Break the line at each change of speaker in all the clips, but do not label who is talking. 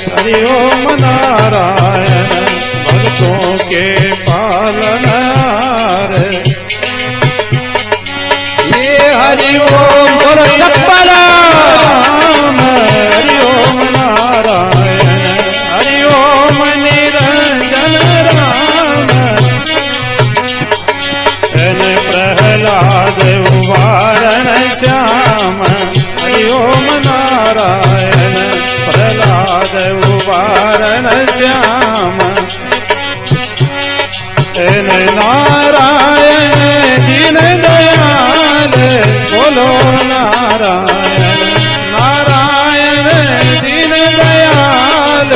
हरि ओम नारायण भक्तों के पालनहार।
ये हरि ओम बोलो चप्पल
हरि ओम नारायण हरि ओम निरंजन राम। प्रहलाद उवारण श्याम हरि ओम नारायण प्रहलाद उवारण श्याम। नारायण दीन दयाल बोलो नारायण नारायण दीन दयाल।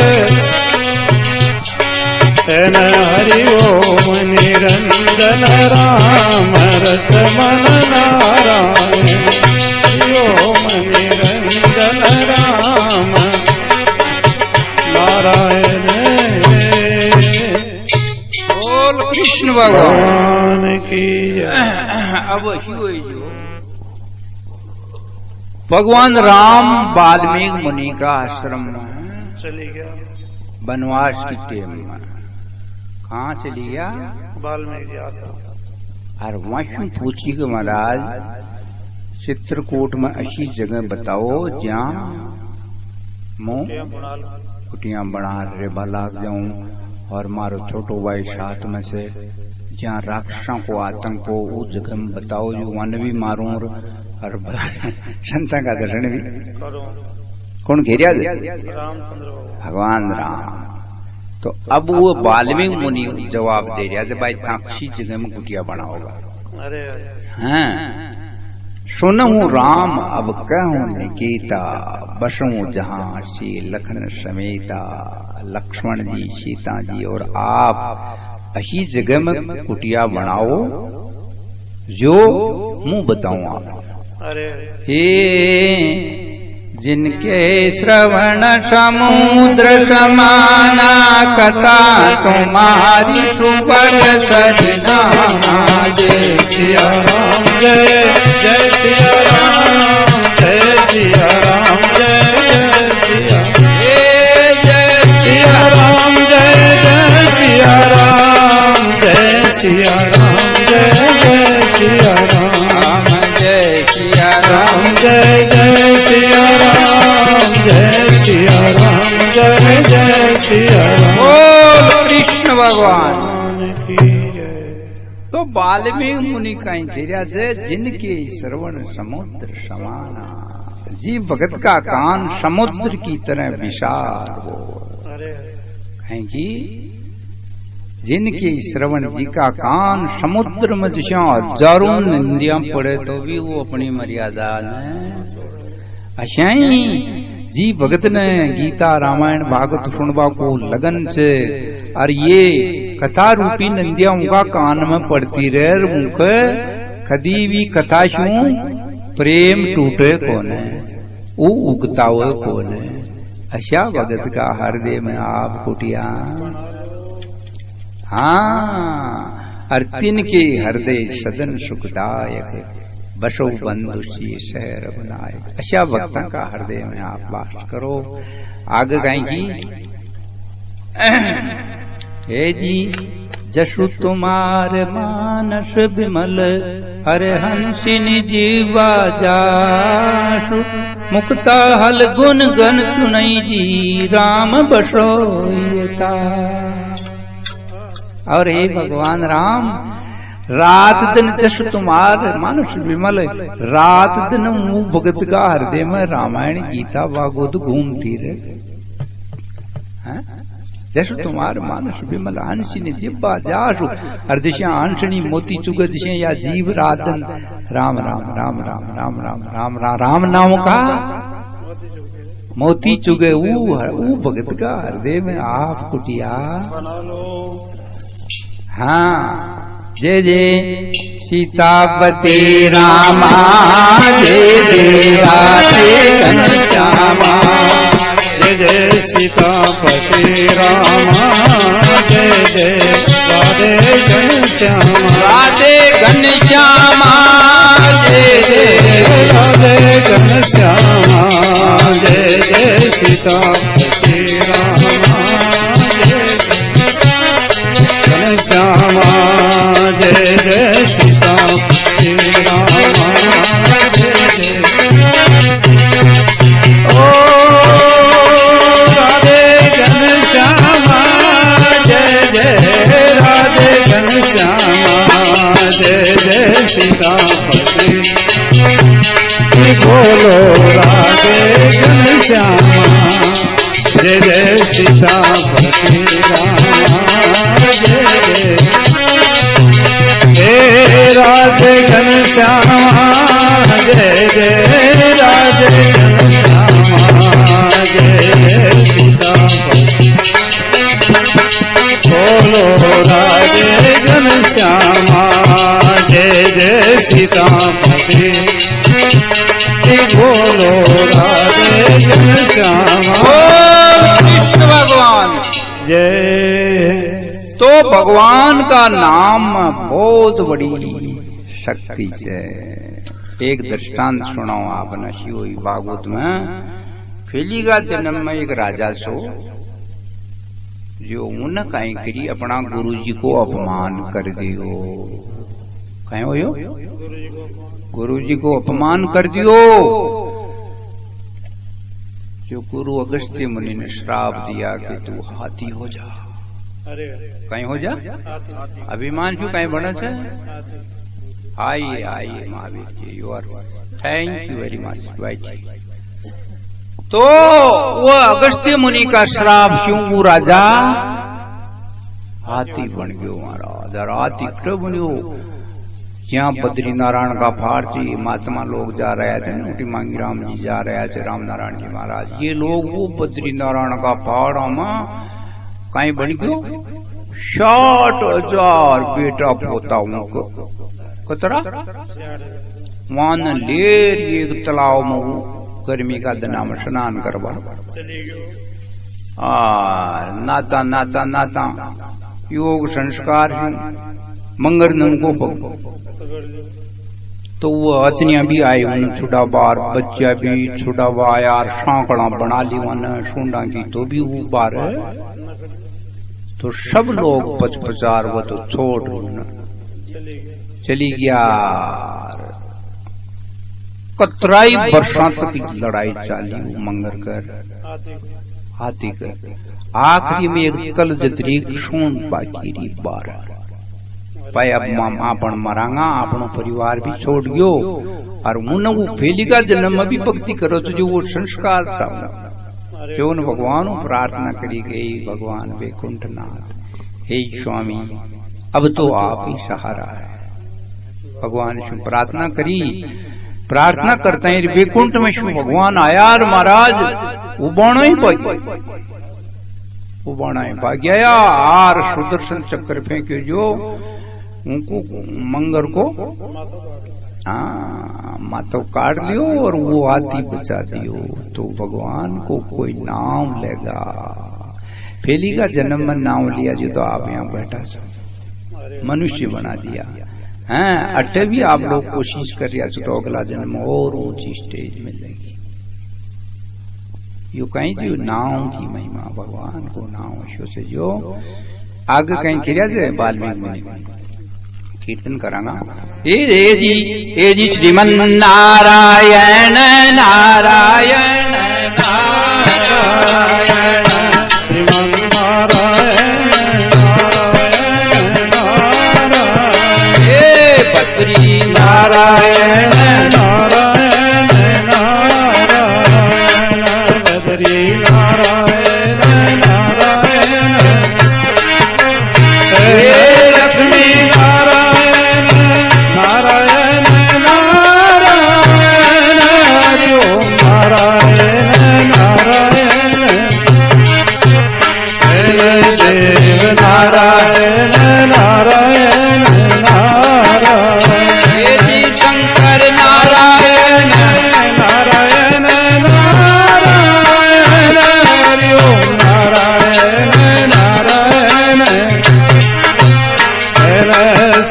हरि ओम निरंजन राम रतमन नारायण हरि ओम निरंजन राम नारायण।
बोल कृष्ण भगवान
की
अब जो भगवान राम वाल्मीकि मुनि का आश्रम
चली गया
वनवास की टेम में। कहाँ चली गया?
वाल्मीकि आश्रम।
और वहीं पूछी कि महाराज चित्रकूट में ऐसी जगह बताओ जहाँ कुटियां बना रे लाग जाऊं और मारो छोटो भाई साथ में से जहाँ राक्षसों को आतंक हो उस जगह में बताओ जो वन भी मारूं और संता का दर्शन भी कौन घेरिया? भगवान राम। तो अब वो वाल्मीकि मुनि जवाब दे रहा है भाई था किसी जगह में कुटिया बना होगा।
अरे
हाँ सुनहूं राम अब कहूं निकेता बसऊं जहां से लखन समेता। लक्ष्मण जी सीता जी और आप ऐसी जगह में कुटिया बनाओ जो मुंह बताऊं आप।
अरे
जिनके श्रवण समुद्र समाना कथा तुम्हारी सुबह सजना।
जय सिया राम जय जय सिया राम जय सिया राम जय जय सिया राम जय सिया राम जय सिया राम जय सिया राम
जय सिया राम
जय सिया राम जय सिया राम जय सिया राम।
बोल कृष्ण भगवान की। तो वाल्मीकि मुनि कहीं घेरा से जिनके श्रवण समुद्र समाना। जी भगत का कान समुद्र की तरह विशाल हो। कहीं की जिनके श्रवण जी का कान समुद्र में दिशा हजारों निंदियां पड़े तो भी वो अपनी मर्यादा ने अशाई। जी भगत ने गीता रामायण भागवत सुनवा को लगन से और ये कथा रूपी नंदिया उनका कान में पड़ती रहे उनके कदी भी कथा शू प्रेम टूटे कोने वो उगता हुए कोने। अशा भगत का हृदय में आप कुटिया। हाँ और तिनके हृदय सदन सुखदायक बसो बंधु सी शहर बनाए। अशा भक्ता का हृदय में आप वास करो। आगे गाएंगी हे जी जसु तुम्हार मानस विमल हरे हंसिनी जीवा जासु। मुक्ता हल गुण गण सुनई जी राम बसोयता। और हे भगवान राम रात दिन जस तुम्हार मानस विमल रात दिन मुंह भगत का हृदय में रामायण गीता भागवत घूमती रहे। जस तुम्हार मानस विमल हंसिनी जिब्बा जासु। हर दिशा हंसनी मोती चुग दिशा या जीव रात दिन राम राम राम राम राम राम राम राम राम नाम का मोती चुगे वो भगत का हृदय में आप कुटिया। हाँ जय जय सीतापति रामा जय जय राधे घनश्यामा।
जय जय सीतापति रामा जय जय राधे घनश्यामा।
राधे घनश्यामा जय जय
राधे घनश्यामा जय जय सीतापति रामा श्यामा जय जय सीतापति रामा जय जय राधे घनश्यामा जय जय राधे घनश्यामा जय जय सीतापति बोलो राधे घनश्यामा जय जय सीतापति बोलो राधे घनश्यामा
कृष्ण भगवान
जय।
तो भगवान का नाम बहुत बड़ी शक्ति से। एक दृष्टांत सुनाओ आपने शिव भागवत में। फैली का जन्म में एक राजा सो जो उन कहीं करी अपना गुरु जी को अपमान कर दियो। कहीं हो यो गुरु जी को अपमान कर दियो। जो गुरु अगस्त्य मुनि ने श्राप दिया कि तू हाथी हो जा। कहीं हो जा अभिमान क्यों कहीं बढ़ा है। आइए आइए Mahavir ji you are thank you very much बैठिए। तो वो अगस्त्य मुनि का श्राप क्यों वो राजा हाथी बन गयो महाराज। और हाथी क्यों बनियो जहाँ बद्री नारायण का फाड़ थी महात्मा लोग जा रहे थे नोटी मांगी राम जी जा रहे थे राम नारायण जी महाराज। ये लोग वो बद्री नारायण का फाड़ में कहीं बन गयो 60,000 बेटा पोता उनको कतरा वन लेर एक तालाब में गर्मी का दिन में स्नान करवा नाता नाता नाता योग संस्कार मंगर नमको तो वो अचनिया भी आई उन्हें छुड़ा बार बच्चा भी छुड़ा हुआ यार सांकड़ा बना ली वन सूंडा की तो भी वो बार तो सब लोग पचपचार वो तो छोड़ चली गया। कतराई वर्षों तक की लड़ाई चाली मंगर कर हाथी कर। आखिरी में एक तल जतरी सूंड बाकी रही बार भाई अब आपण मरांगा अपनो परिवार भी छोड़ गयो। और मुन वो फैली का जन्म में भी भक्ति करो तो जो वो संस्कार चाहना जो उन भगवान प्रार्थना करी गई भगवान वैकुंठनाथ हे स्वामी अब तो आप ही सहारा है। भगवान शु प्रार्थना करी प्रार्थना करते हैं वैकुंठ में शु भगवान आया और महाराज उबाणा ही भाग गया और सुदर्शन चक्कर फेंके जो उनको मंगर को माथो काट लियो और वो हाथी बचा दियो। तो भगवान को कोई नाम लेगा। फैली का जन्म में नाम लिया जो तो आप यहाँ बैठा सब मनुष्य बना दिया है। अट्टे भी आप लोग कोशिश कर रहा तो अगला जन्म और ऊंची स्टेज में लगी। यू कहीं जो नाम की महिमा भगवान को नाम से जो आगे कहीं खिरिया जाए वाल्मीकि मुनि कीर्तन करांगा। ए जी श्रीमन नारायण नारायण नारायण
श्रीमन नारायण नारायण
हे बद्री
नारायण नारायण नारायण बद्री नारायण नारायण हे लक्ष्मी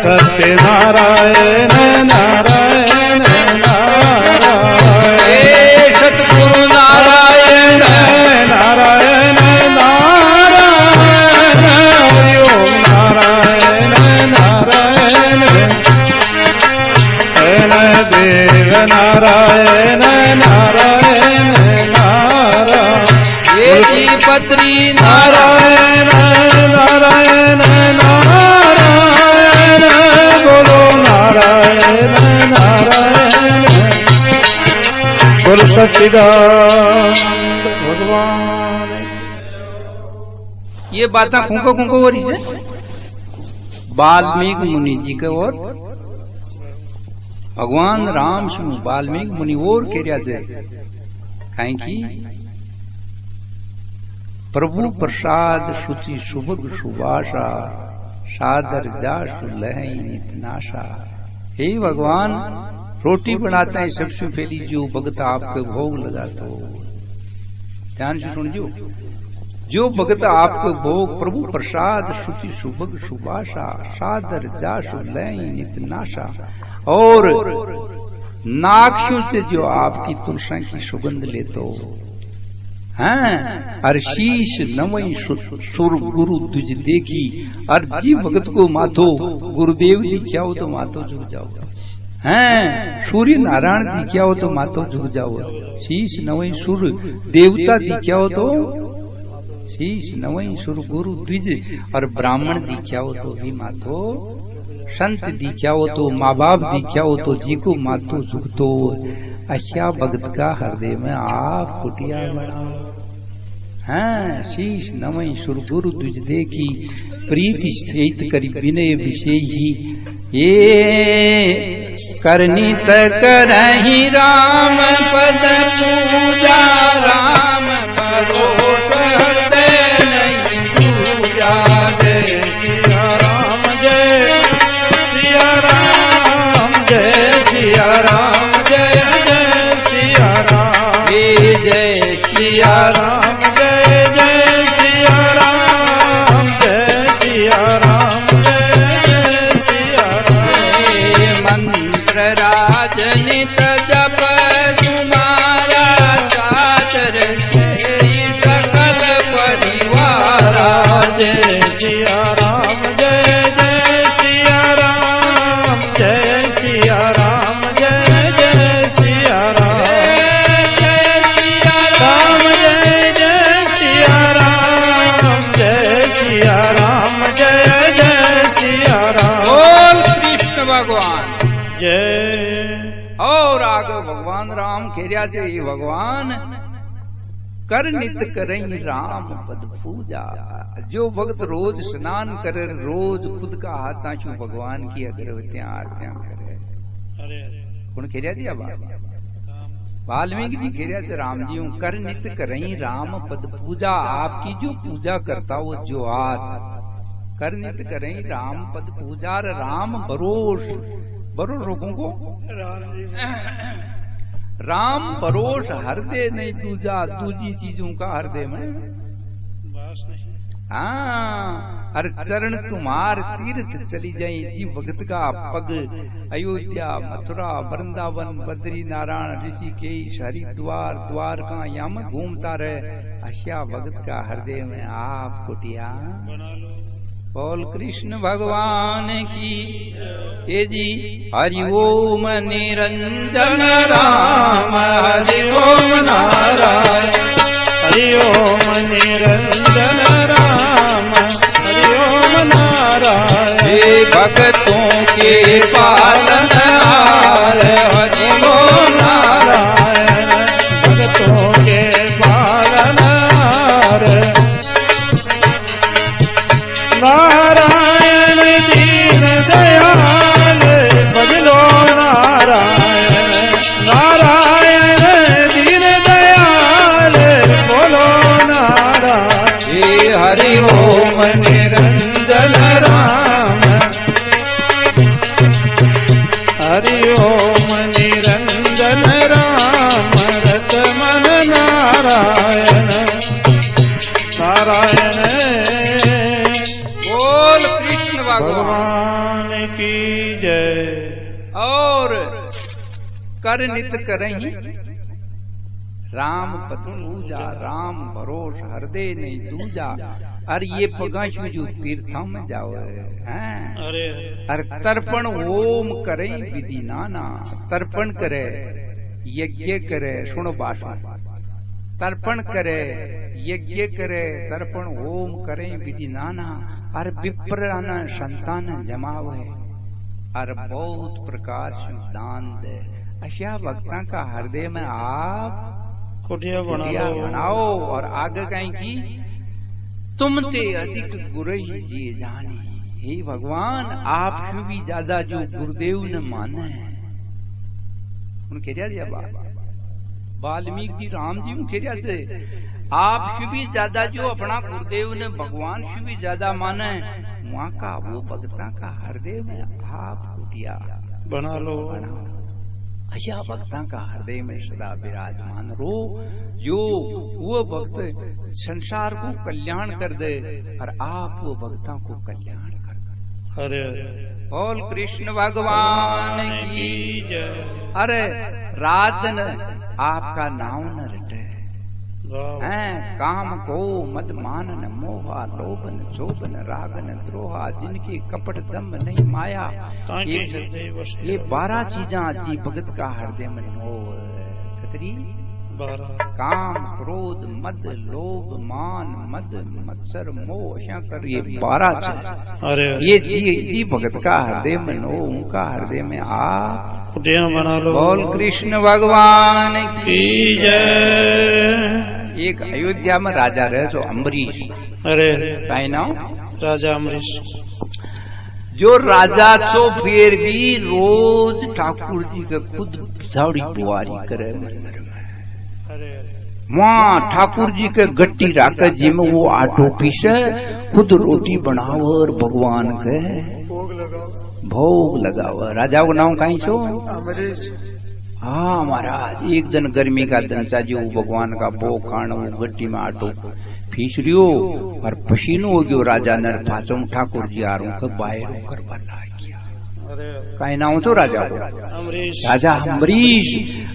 सत्यनारायण नारायण नारायण
सतगुरु नारायण
नारायण नारायण हरि ओम नारायण नारायण देव नारायण नारायण नारायण
ये जी पत्री
नारायण नारायण नारायण बोलो नारायण नारायण बोल सच्चिदानंद
ये बातें खूंको खूंको हो रही है वाल्मीकि मुनि जी के और भगवान राम शु वाल्मीकि मुनि और कह कहीं की प्रभु प्रसाद शुचि शुभग सुभाषा सादर जा सुलह नित नाशा। हे भगवान रोटी बनाते हैं सबसे पहली जो भगत आपके भोग लगाते हो, ध्यान से सुनियो, जो भगत आपके भोग प्रभु प्रसाद शुचि शुभग सुभाषा सादर जा सुलह नित नाशा। और नाक्षों से जो आपकी तुलसा की सुगंध लेते हो हैं, और शीश नवई सुर गुरु तुझ देखी, और जी भगत को माथो गुरुदेव दिखा हो तो माथो झुक जाओ हैं, सूर्य नारायण दिखा हो तो माथो झुक जाओ, शीश नवई सुर देवता दिखा हो तो शीश नवई सुर गुरु द्विज, और ब्राह्मण दिखा हो तो भी माथो, संत दिखा हो तो माँ बाप दिखा हो तो जी को माथो झुकतो। अच्छा भगत का हृदय में आप कुटिया बनाओ हैं, शीश नवई सुर गुरु तुझ देखी, प्रीति सहित करी विनय विशेषी, ये करनी करही राम पद पूजा, राम परोस हृदय नहीं पूजा।
जय सिया राम जय सिया राम जय सिया राम जय जय सिया राम,
जय सिया
राम जय जय सिया राम जय सिया राम जय जय सिया राम।
मंत्र राजनित जप तुम्हारा चादर से सकल परिवारा।
जय सिया राम जय जय सिया राम जय सिया राम जय जय सिया राम,
जय सिया
राम जय जय सिया राम जय सिया राम जय जय सिया राम।
बोल कृष्ण भगवान
जय।
और आगे भगवान राम खेरिया थे, भगवान कर नित करई राम पद पूजा। जो भक्त रोज स्नान करे, रोज खुद का हाथ आंचू भगवान की अगरबत्तियां आरतियां करे, कौन खेरिया थी अब वाल्मीकि जी खेरिया थे राम जी कर नित करई राम पद पूजा। आपकी जो पूजा करता वो जो हाथ कर नित करई राम पद पूजा, राम भरोस भरोस रोगों को राम भरोस हृदय नहीं दूजा, दूजी चीजों का हृदय में हाँ। हर चरण तुम्हार तीर्थ चली जाए, जी भगत का पग अयोध्या मथुरा वृंदावन बद्री नारायण ऋषिकेश हरिद्वार द्वारका यम घूमता रहे। अशा भगत का हृदय में आप कुटिया बोल कृष्ण भगवान की। हे जी हरि ओम निरंजन राम, हरि ओम नारायण,
हरि ओम निरंजन राम, हरि ओम नारायण।
हे भक्तों के पालनहार, हरि ओम नारायण,
भक्तों के पालनहार। नारायण दीन दयाल भजलो नारायण, नारायण दीन दयाल बोलो नारायण।
हे हरि ओम
निरंजन राम, हरि ओम निरंजन राम, रतमन नारायण नारायण।
बोल कृष्ण भगवान
भगवान की जय।
और कर नित करही राम पद पूजा, राम भरोस हृदय नहीं दूजा। अरे ये पगाशु जो तीर्थों में जाओ हैं, अरे तर्पण ओम करे विधि नाना, तर्पण करे यज्ञ करे, सुनो भाषण, तर्पण करे यज्ञ करे तर्पण ओम करे विधि नाना। अरे विप्र संतान जमावे, अरे बहुत प्रकार से दान दे। अशा भक्ता का हृदय में आप
कुटिया
कुटिया बनाओ। और आगे कहीं की तुम ते अधिक गुरही जी जानी। हे भगवान आप भी ज्यादा जो गुरुदेव ने माने उनके दिया वाल्मीकि राम जी उनके से आप भी ज्यादा जो अपना गुरुदेव ने भगवान से भी ज्यादा माने वहां का वो भक्ता का हृदय में आप कुटिया
बना लो।
अशा भक्ता का हृदय में सदा विराजमान रो जो वो भक्त संसार को कल्याण कर दे और आप वो भक्ता को कल्याण कर दे।
अरे
बोल कृष्ण भगवान की
जय।
अरे रात दिन आपका नाम न रटे हैं काम को मद मान न मोहा लोभन शोभन रागन द्रोहा जिनके कपट दम नहीं माया ये 12 चीजा जी भगत का हृदय में मोह कतरी
12
काम क्रोध मद लोभ मान मद मत्सर मोह ऐसा कर ये 12 चीज
अरे
ये जी भगत का हृदय में नो उनका हृदय में आ
बना लो।
बोल कृष्ण भगवान
की जय।
एक अयोध्या में राजा रहे जो अम्बरीश।
अरे
काय नाम
राजा अम्बरीश।
जो राजा तो फिर भी रोज ठाकुर जी के खुद झाड़ी बुआरी करे मंदिर में।
अरे
वहाँ ठाकुर जी के गट्टी राख जी में वो आटो पीसे खुद रोटी बनाओ और भगवान के भोग लगाओ। राजा को नाम कहीं छो
अम्बरीश।
हाँ महाराज एक दिन गर्मी का दिन सा जो भगवान का भोग खाना वो गट्टी में आटो फीस रियो और पसीनो हो गयो। राजा ने पासों ठाकुर जी आ रहा बाहर होकर बना किया। कहीं नाम तो राजा को
अम्बरीश।
राजा अम्बरीश।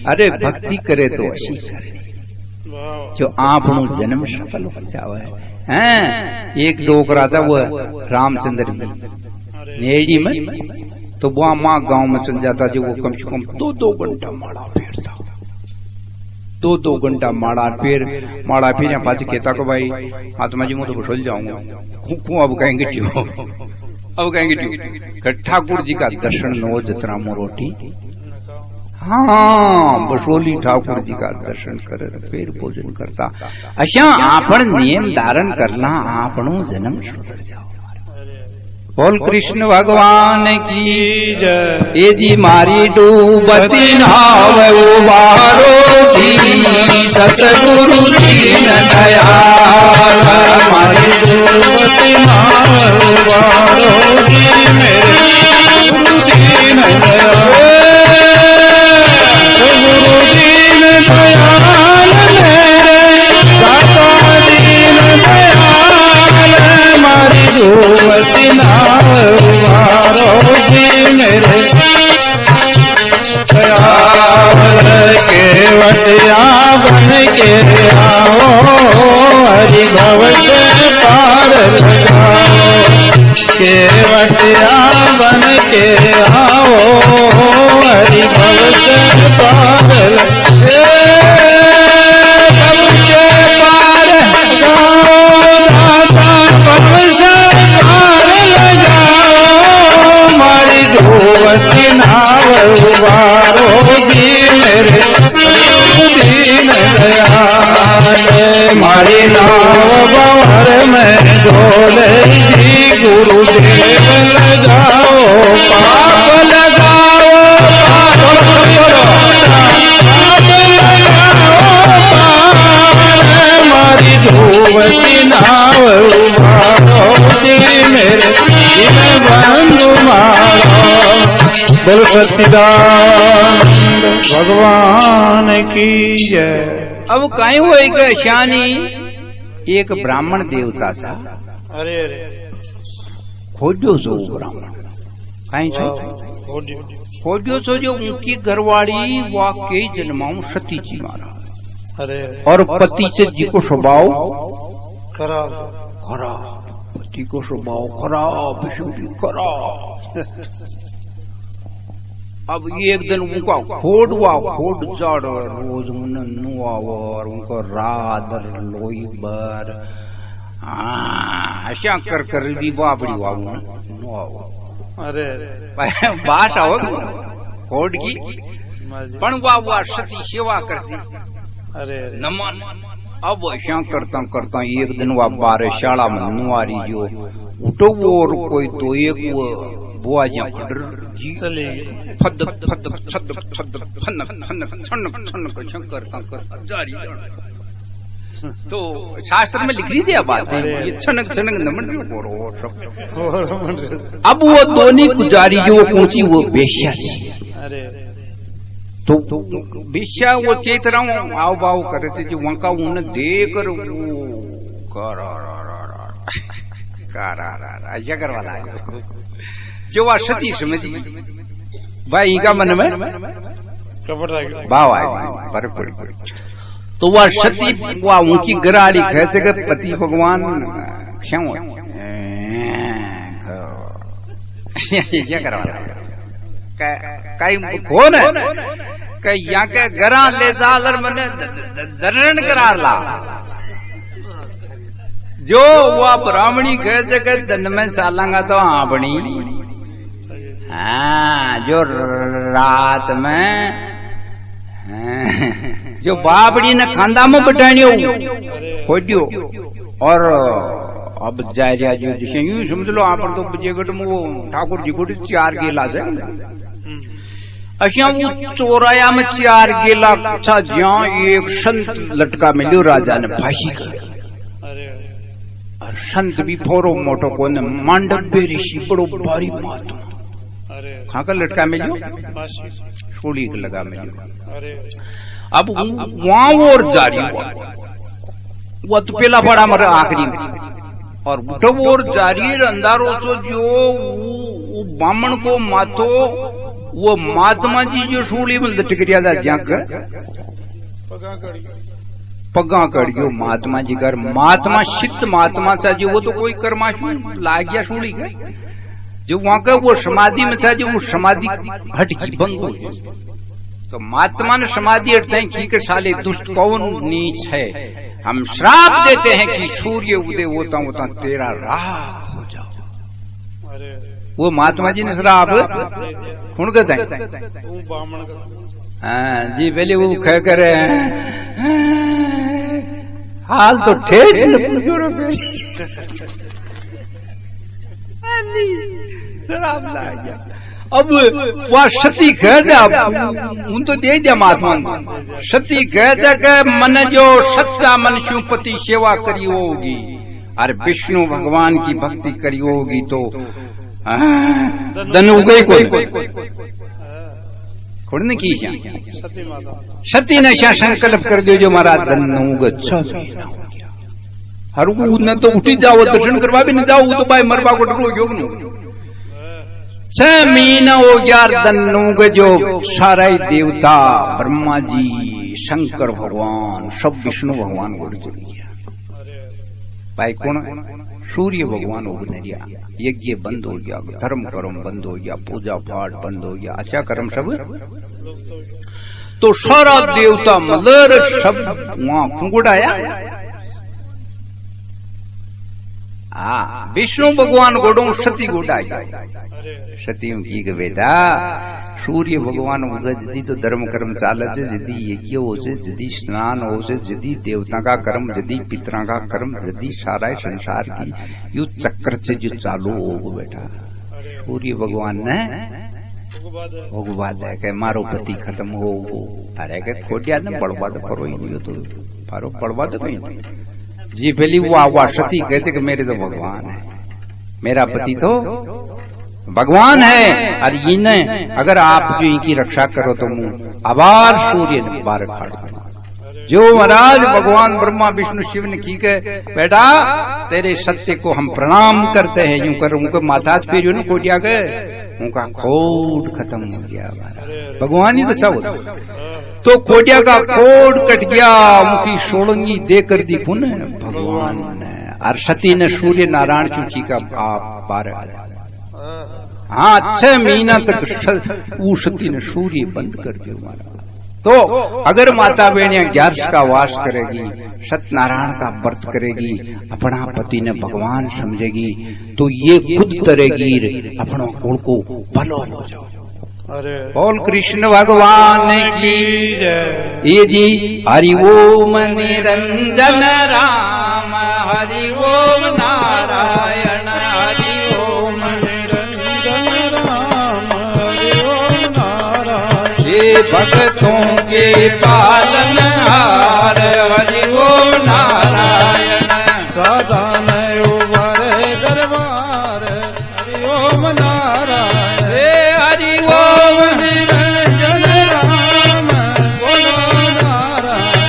अरे भक्ति करे तो अशी करे जो आपनो जन्म सफल हो जावे हैं। एक लोग राजा वो रामचंद्र जी नेड़ी में तो वहां माँ गांव में चल जाता जो वो कम से कम 2 घंटा माड़ा फेरता 2 घंटा माड़ा फिर या पाच कहता को भाई आत्मा जी मैं तो बसोल जाऊंगा अब कहेंगे क्यों अब कहेंगे क्यों ठाकुर जी का दर्शन नो जतरा मोरोटी। हाँ बसोली ठाकुर जी का दर्शन कर फिर भोजन करता। अच्छा आपण नियम धारण करना आपनो जन्म सुधर जाओ। बोल कृष्ण भगवान की जय। ये जी मारी डूबती नाव उबारो जी सतगुरु दीन दयाल। मारी डूबती नाव उबारो जी मेरे गुरु दीन दयाल। गुरु दीन दयाल मेरे दाता दीन दयाल। मारी डूबती उबारो जी मेरे दयाल। केवटिया बन के आओ हरि भव से पार लगाओ। केवटिया बन के आओ हरि भव से पार लगाओ। सबसे पार लगाओ दाता भव से पार लगाओ। मारी डूबती नाव उबारो जी मेरे दीन दयाल। मारी नाव बाहर में डोले जी गुरुदेव लगाओ पाप लगाओ पाप। मारी डूबती नाव उबारो जी मेरे दीन बंधु मारो। बोल सच्चिदानंद भगवान की जय। अब कहीं वो एक शानी एक ब्राह्मण देवता सा
अरे अरे
खोजो सो ब्राह्मण कहीं छो खोजो सो जो उनकी घरवाली वाकई जन्माऊ सती जी मारा।
अरे
और पति से जी को स्वभाव
खराब
पति को स्वभाव खराब खराब। अब एक दिन उनका खोड जाड़ रोज उन्हें नुआवर उनको रात लोई बर ऐसा कर दी बाबड़ी बाबू नुआवर।
अरे
बात आओ खोड की पण वाह सती सेवा करती।
अरे
नमन अब ऐसा करता करता एक दिन वह बारशाला में नुआरी जो उठो और कोई तो एक वो बुआ जा
चले
फदक फदक छदक छदक फनक फनक छनक छनक करता करता जारी तो शास्त्र में लिख लीजिए बात ये छनक छनक नमन अब वो दोनी गुजारी जो पहुंची वो बेश्या थी।
अरे
तो बेश्या वो चेत रहा हूँ आओ बाओ करे थे जो वहां का उन्हें देकर वो जगर वाला जो वह सती समझी भाई का मन में भाव आए पर तो वह सती वह उनकी गराली कैसे के पति भगवान क्यों जगर वाला कौन है कई यहाँ के गरा ले जालर मने दरण करार ला जो वह ब्राह्मणी कहते के दन में चालांगा तो आपनी हाँ जो रात में जो बाबड़ी ने खांदा में बटानी खोटियो और अब जाए जा जो जिसे यूं समझ लो आप तो बजेगट में वो ठाकुर जी को 4 गेला से अच्छा वो चौराया में 4 गेला अच्छा जहाँ एक संत लटका मिलो राजा ने फांसी कर और संत भी फोरो मोटो को ने मांडव्य ऋषि बड़ो भारी महात्मा कहाँ का लटका मिलो छोड़ी के लगा मिलो अब वहां और जारी हुआ वो तो पहला बड़ा मर आखिरी और उठो और जारी अंधारो तो जो बामण को माथो वो महात्मा जी जो सूली में लटक रिया था जाक पगा कड़ियो महात्मा जी घर महात्मा सिद्ध महात्मा सा जो वो तो कोई कर्माशु लाग गया सूली का जो वहां का वो समाधि में था जो वो समाधि हट की भंग हो तो महात्मा ने समाधि हटते हैं कि साले दुष्ट कौन नीच है हम श्राप देते हैं कि सूर्य उदय होता होता तेरा राख हो जाओ। वो महात्मा जी ने श्राप कौन कहते हैं जी पहले वो कह कर हाल तो ठेठ शराब ला गया अब वह सती कह दे उन तो दे दिया महात्मा सती कह दे के मन जो सच्चा मनुष्य पति सेवा करी होगी और विष्णु भगवान की भक्ति करी होगी तो धन उगे कोई खुड़ने की सती ने क्या संकल्प कर दियो जो महाराज धन उग हर न तो उठी जाओ दर्शन करवा भी नहीं जाओ तो भाई मरबा को डरो योग न 6 महीना हो गया धनुग जो सारा देवता ब्रह्मा जी शंकर भगवान सब विष्णु भगवान को भाई कौन सूर्य भगवान हो गया यज्ञ बंद हो गया धर्म कर्म बंद हो गया पूजा पाठ बंद हो गया अच्छा कर्म सब तो सारा देवता मलर सब वहां फुंगुड़ाया हाँ विष्णु भगवान गोडो सती गोडाई सती की के बेटा सूर्य भगवान जदी तो धर्म कर्म चाले से जदी यज्ञ हो से जदी स्नान हो से जदी देवता का कर्म जदी पितरा का कर्म जदी सारा संसार की यू चक्र से जो चालू हो बेटा सूर्य भगवान ने भगवान है के मारो पति खत्म हो अरे के खोटिया ने बड़बाद करो ही नहीं तो फारो बड़बाद कहीं जी पहली वो सती कहते कि मेरे तो भगवान है मेरा पति तो भगवान है और इन्हें अगर आप जो इनकी रक्षा करो तो मुंह आबार सूर्य ने बार खाड़ जो महाराज भगवान ब्रह्मा विष्णु शिव ने की के बेटा तेरे सत्य को हम प्रणाम करते हैं यूं कर उनको माथा पे जो न कोटिया गए उनका खोट खत्म हो गया भगवान ही तो सब तो कोटिया का खोट कट गया उनकी सोलंगी देकर दी पुन भगवान ने और सती ने सूर्य नारायण चूची का आप बार हाँ 6 महीना तक सती ने सूर्य बंद कर दिया हमारा तो अगर माता बहनियां 11 का वास करेगी सत्यनारायण का व्रत करेगी अपना पति ने भगवान समझेगी तो ये खुद तरेगी अपना कुल को भलो हो जाओ
अरे
बोल कृष्ण भगवान की
जय।
ये जी हरि ओम निरंजन राम हरि ओम नारायण हरि ओम
निरंजन राम हरि ओम नारायण।
ये भक्तों के पालनहार हरि ओम नारायण
सदा नय उभरे दरबार हरि ओम नारायण।
हे हरि ओम
निरंजन राम बोलो नारायण।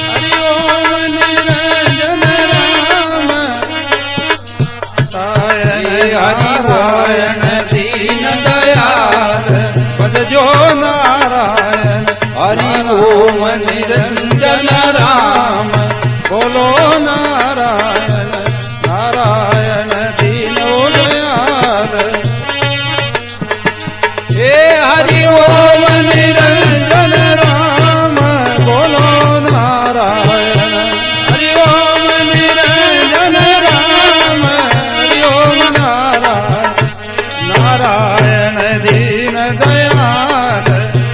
हरि ओम निरंजन राम
हे हरि नारायण दीन दयाल
भजो नारायण।
हरि ओम निरंजन राम
बोलो नारायण। नारायण दीनो दयाल।
हे हरि ओम
निरंजन राम बोलो नारायण। हरि ओम निरंजन राम हरि ओम नारायण। नारायण दीन दयाल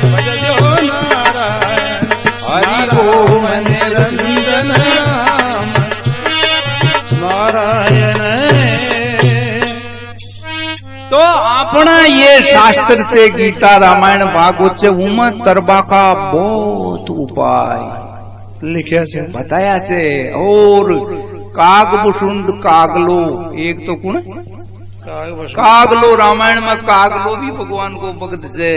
भजो नारायण।
हरि ओम
निरंजन राम नारायण।
तो अपना ये शास्त्र से गीता रामायण भागवत से उमा तरबा का बहुत उपाय
लिखे से
बताया से। और कागभूषुंड कागलो एक तो कौन कागलो रामायण में कागलो भी भगवान को भगत से।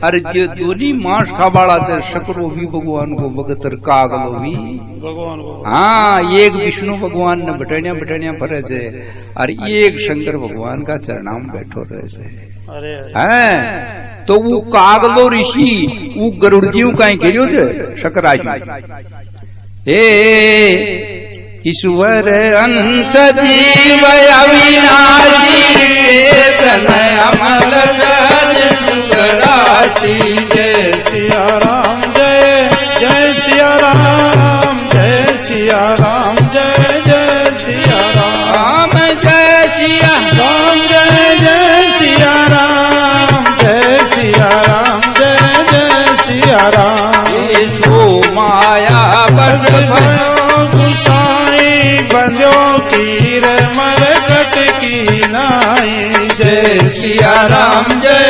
अरे जो दोनी मांस खाबाड़ा से शकरो भी भगवान को भगत और कागलो भी
भगवान को।
हाँ एक विष्णु भगवान ने बटनिया बटनिया भरे से और एक शंकर भगवान का चरणाम बैठो रहे से।
अरे
हैं तो वो कागलो ऋषि वो गरुड़ जीव का घेरियो थे शकराजी। हे ईश्वर अंश जीव अविनाशी चेतन अमल राशि।
जय सिया राम जय जय सिया राम जय सिया राम जय जय सिया राम
जय सिया
राम जय जय सिया राम जय सिया राम जय जय सिया राम।
ये माया बस
गुसाई बंदो कीर मरकट की नाई। जय
सिया राम जय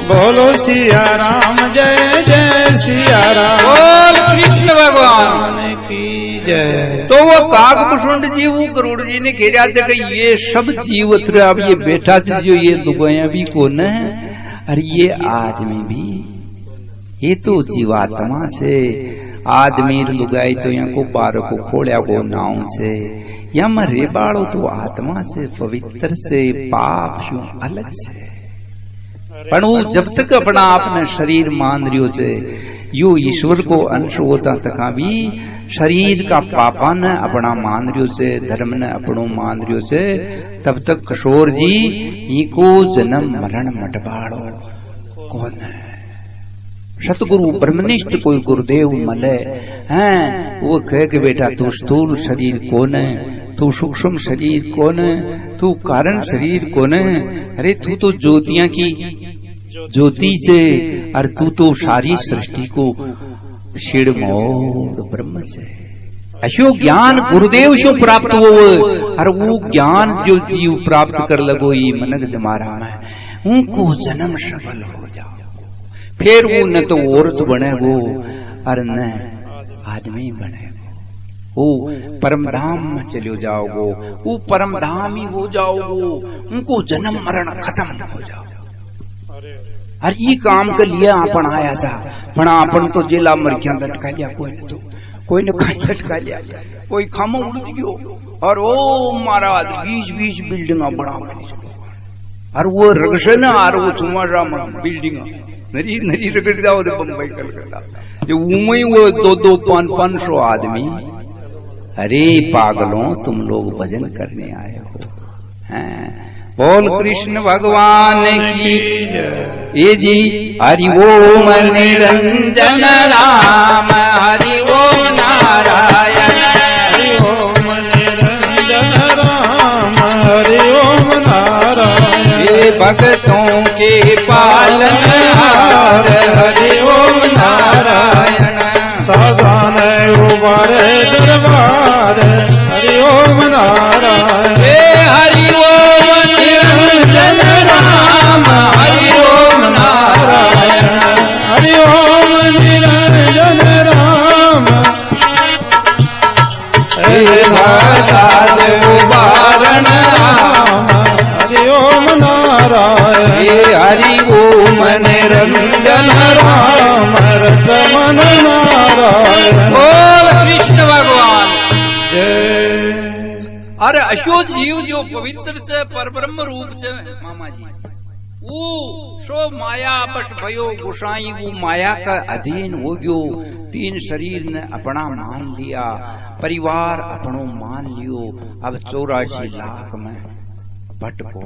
बोलो सिया राम जय जय सिया राम।
बोल कृष्ण भगवान
की जय।
तो वो कागभूषुंड जी वो गरुड़ जी ने घेरा से कि ये सब जीव अब ये बेटा से जो ये लुगाया भी कौन है अरे ये आदमी भी ये तो जीवात्मा से आदमी लुगाई तो यहाँ को बार को खोड़ा को नाव से या मरे बाड़ो तो आत्मा से पवित्र से पाप शू अलग से। पर वो जब तक अपना आपने शरीर मान रियो से यो ईश्वर को अंश होता तका भी शरीर का पापा न अपना मान रियो से धर्म न अपनो मान रियो से तब तक किशोर जी इको जन्म मरण मटबाड़ो कौन है। सतगुरु ब्रह्मनिष्ठ कोई गुरुदेव मले हैं वो कहे कि बेटा तू स्थूल शरीर कौन है, तू सूक्ष्म शरीर कौन है, तू कारण शरीर कौन है। अरे तू तो ज्योतियां की ज्योति से और तू तो सारी सृष्टि को शिड़ मोड़ ब्रह्म से। अशो ज्ञान गुरुदेव शो प्राप्त हो और वो ज्ञान जो जीव प्राप्त कर लगो ये मनक जमारा में उनको जन्म सफल हो जाओ। फिर वो न तो औरत बनेगो और न आदमी बनेगो, वो परमधाम में चले जाओगो, वो परमधाम ही हो जाओगो, उनको जन्म मरण खत्म हो जाओ। और ये काम के लिए अपन आया था पण अपन तो जेला मरकिया लटका लिया, कोई ने कहीं लटका लिया, कोई खामो उड़ गयो और ओ महाराज 20-20 बिल्डिंग बना और वो रगसे न और वो तुम्हारा बिल्डिंग नरी नरी रगड़ जाओ बम्बई कलकत्ता जो उमई वो 200-500 आदमी। अरे पागलों तुम लोग भजन करने आए हो हैं। बोल कृष्ण भगवान की ये जी हरि ओम निरंजन राम हरि ओम नारायण
हरि ओम निरंजन राम हरि ओम नारायण।
हे भक्तों के पालनहार हरि ओम नारायण।
सावधान उबारे दरबार हरि ओम नारायण।
हे हरि ओम निरंजन राम हरि ओम नारायण।
हरि ओम निरंजन राम।
हे भगत उबारण राम
हरि ओम नारायण।
हे हरि ओम निरंजन राम
रमन नारायण।
बोल कृष्ण भगवान
जय।
अरे अशो जीव जो पवित्र से परब्रह्म रूप से मामा जी वो सो माया बस भयो गुसाई वो माया का अधीन हो गयो। तीन शरीर ने अपना मान लिया, परिवार अपनो मान लियो। अब 84 लाख में भटको।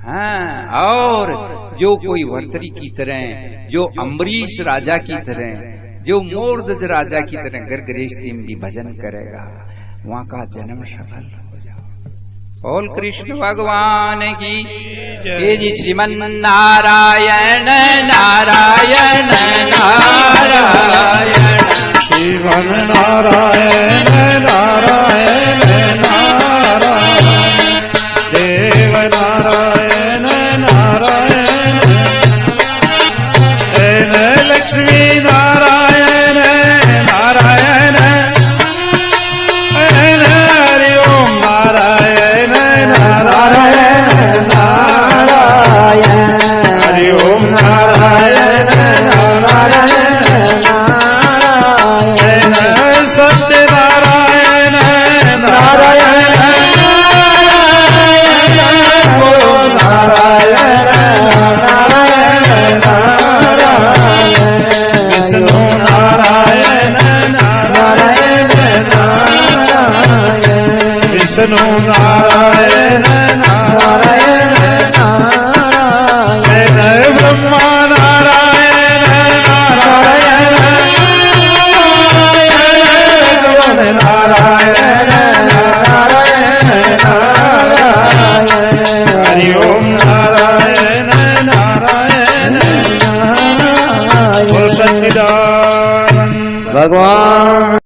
हाँ, और जो कोई वर्तरी की तरह, जो अम्बरीश राजा की तरह, जो मोरध्वज राजा की तरह गर्गरेशती में भी भजन करेगा, वहां का जन्म सफल हो जाओ। बोल कृष्ण भगवान की हे जी। श्रीमन नारायण नारायण नारायण।
श्रीमन नारायण नारायण नारायण। देव नारायण नारायण। लक्ष्मी नारायण नारायण। हरि ओम नारायण नारायण नारायण। हरि ओम नारायण नारायण नारायण। सत्य नारायण नारायण। नारायण नारायण नारायण। विष्णु नारायण नारायण नारायण। विष्णु नारायण नारायण नारायण। ब्रह्मा नारायण नारायण नारायण नारायण नारायण। हरि ओम नारायण नारायण नारायण। सच्चिदानंद भगवान।